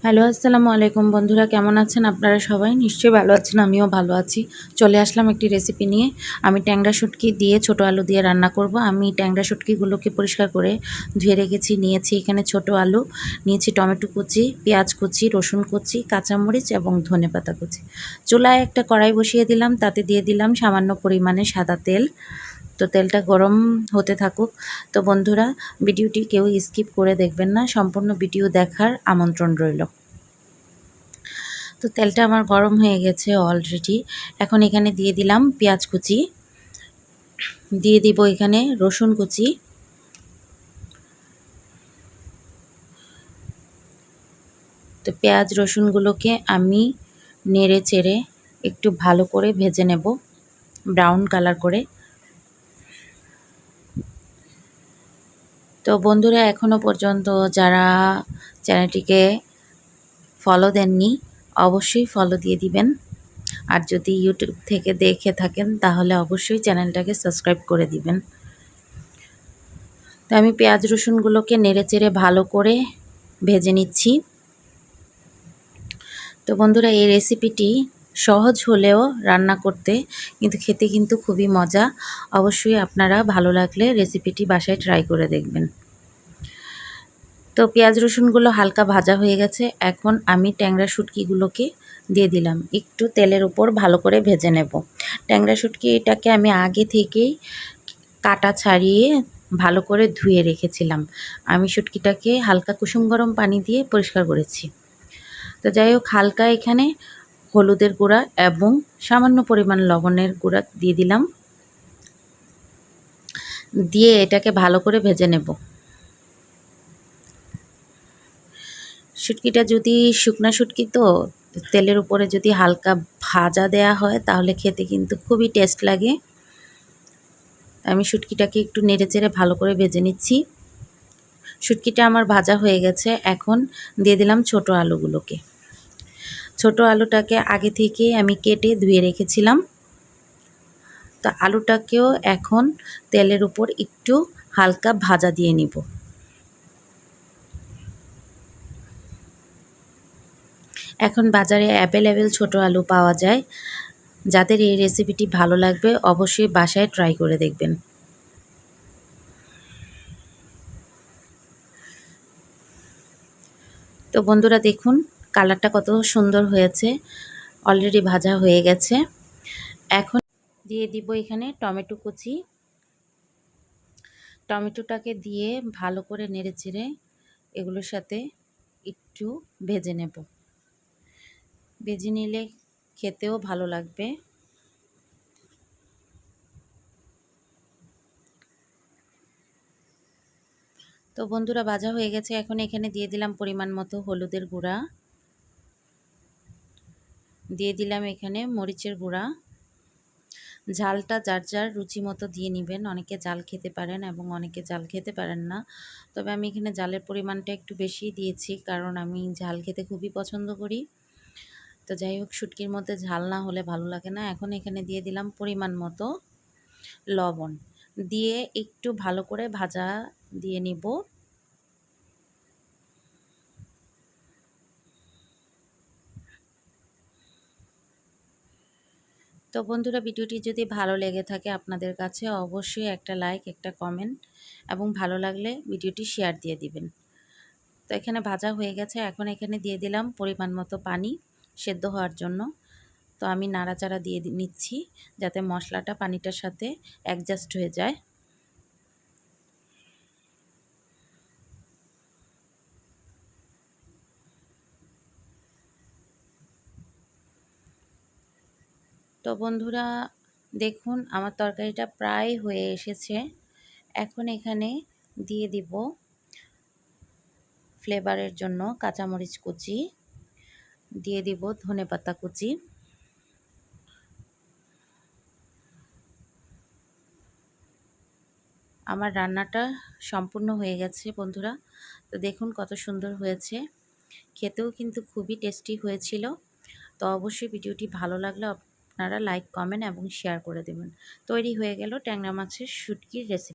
Hello, আসসালামু আলাইকুম বন্ধুরা, কেমন আছেন আপনারা? সবাই নিশ্চয়ই ভালো আছেন, আমিও ভালো আছি। চলে আসলাম একটি রেসিপি নিয়ে। আমি ট্যাংরা শুটকি দিয়ে ছোটো আলু দিয়ে রান্না করব। আমি ট্যাংরা শুটকিগুলোকে পরিষ্কার করে ধুয়ে রেখেছি। নিয়েছি এখানে ছোটো আলু, নিয়েছি টমেটো কুচি, পেঁয়াজ কুচি, রসুন কুচি, কাঁচামরিচ এবং ধনেপাতা কুচি। চুলায় একটা কড়াই বসিয়ে দিলাম, তাতে দিয়ে দিলাম সামান্য পরিমাণে সাদা তেল। তো তেলটা গরম হতে থাকুক। তো বন্ধুরা, ভিডিওটি কেউ স্কিপ করে দেখবেন না, সম্পূর্ণ ভিডিও দেখার আমন্ত্রণ রইল। তো তেলটা আমার গরম হয়ে গেছে অলরেডি। এখন এখানে দিয়ে দিলাম পেঁয়াজ কুচি, দিয়ে দিব এখানে রসুন কুচি, তো পেঁয়াজ রসুনগুলোকে আমি নেড়ে চেড়ে একটু ভালো করে ভেজে নেব, ব্রাউন কালার করে। তো বন্ধুরা, এখনও পর্যন্ত যারা চ্যানেলটিকে ফলো দেননি অবশ্যই ফলো দিয়ে দিবেন। আর যদি ইউটিউব থেকে দেখে থাকেন তাহলে অবশ্যই চ্যানেলটাকে সাবস্ক্রাইব করে দিবেন। তো আমি পেঁয়াজ রসুনগুলোকে নেড়ে চেড়ে ভালো করে ভেজে নিচ্ছি। তো বন্ধুরা, এই রেসিপিটি সহজ হলেও রান্না করতে কিন্তু খেতে কিন্তু খুবই মজা। অবশ্যই আপনারা ভালো লাগলে রেসিপিটি বাসায় ট্রাই করে দেখবেন। তো পেঁয়াজ রসুনগুলো হালকা ভাজা হয়ে গেছে। এখন আমি ট্যাংরা শুটকিগুলোকে দিয়ে দিলাম, একটু তেলের উপর ভালো করে ভেজে নেব। ট্যাংরা শুটকিটাকে আমি আগে থেকেই কাটা ছাড়িয়ে ভালো করে ধুয়ে রেখেছিলাম। আমি শুটকিটাকে হালকা কুসুম গরম পানি দিয়ে পরিষ্কার করেছি। তো যাই হোক, হালকা এখানে হলুদের গুঁড়া এবং সামান্য পরিমাণ লবণের গুঁড়া দিয়ে দিলাম, দিয়ে এটাকে ভালো করে ভেজে নেব। শুটকিটা যদি শুকনা শুটকি, তো তেলের উপরে যদি হালকা ভাজা দেয়া হয় তাহলে খেতে কিন্তু খুবই টেস্ট লাগে। আমি শুটকিটাকে একটু নেড়ে চেড়ে ভালো করে ভেজে নিচ্ছি। শুটকিটা আমার ভাজা হয়ে গেছে। এখন দিয়ে দিলাম ছোট আলুগুলোকে। ছোট আলুটাকে আগে থেকে আমি কেটে ধুয়ে রেখেছিলাম। তো আলুটাকেও এখন তেলের উপর একটু হালকা ভাজা দিয়ে নিব। এখন বাজারে অ্যাভেলেবেল ছোট আলু পাওয়া যায়। যাদের এই রেসিপিটি ভালো লাগবে অবশ্যই বাসায় ট্রাই করে দেখবেন। তো বন্ধুরা, দেখুন কালারটা কত সুন্দর হয়েছে, অলরেডি ভাজা হয়ে গেছে। এখন দিয়ে দিব এখানে টমেটো কুচি। টমেটোটাকে দিয়ে ভালো করে নেড়েচেড়ে এগুলোর সাথে একটু ভেজে নেব। ভেজে নিলে খেতেও ভালো লাগবে। তো বন্ধুরা, ভাজা হয়ে গেছে। এখন এখানে দিয়ে দিলাম পরিমাণ মতো হলুদের গুঁড়া, দিয়ে দিলাম এখানে মরিচের গুঁড়া। ঝালটা যার যার রুচি মতো দিয়ে নেবেন। অনেকে ঝাল খেতে পারেন এবং অনেকে ঝাল খেতে পারেন না। তবে আমি এখানে ঝালের পরিমাণটা একটু বেশি দিয়েছি, কারণ আমি ঝাল খেতে খুবই পছন্দ করি। তো যাই হোক, শুটকির মধ্যে ঝাল না হলে ভালো লাগে না। এখন এখানে দিয়ে দিলাম পরিমাণ মতো লবণ, দিয়ে একটু ভালো করে ভাজা দিয়ে নিব। তো বন্ধুরা, ভিডিওটি যদি ভালো লেগে থাকে আপনাদের কাছে অবশ্যই একটা লাইক, একটা কমেন্ট এবং ভালো লাগলে ভিডিওটি শেয়ার দিয়ে দিবেন। তো এখানে ভাজা হয়ে গেছে। এখন এখানে দিয়ে দিলাম পরিমাণ মতো পানি সেদ্ধ হওয়ার জন্য। তো আমি নাড়াচাড়া দিয়ে নিচ্ছি যাতে মশলাটা পানিটার সাথে অ্যাডজাস্ট হয়ে যায়। তো বন্ধুরা, দেখুন আমার তরকারিটা প্রায় হয়ে এসেছে। এখন এখানে দিয়ে দিব ফ্লেভারের জন্য কাঁচামরিচ কুচি, দিয়ে দিব ধনেপাতা কুচি। আমার রান্নাটা সম্পূর্ণ হয়ে গেছে বন্ধুরা। তো দেখুন কত সুন্দর হয়েছে, খেতেও কিন্তু খুবই টেস্টি হয়েছিল। তো অবশ্যই ভিডিওটি ভালো লাগলে আপনারা লাইক, কমেন্ট এবং শেয়ার করে দেবেন। তৈরি হয়ে গেল ট্যাংরা মাছের শুটকির রেসিপি।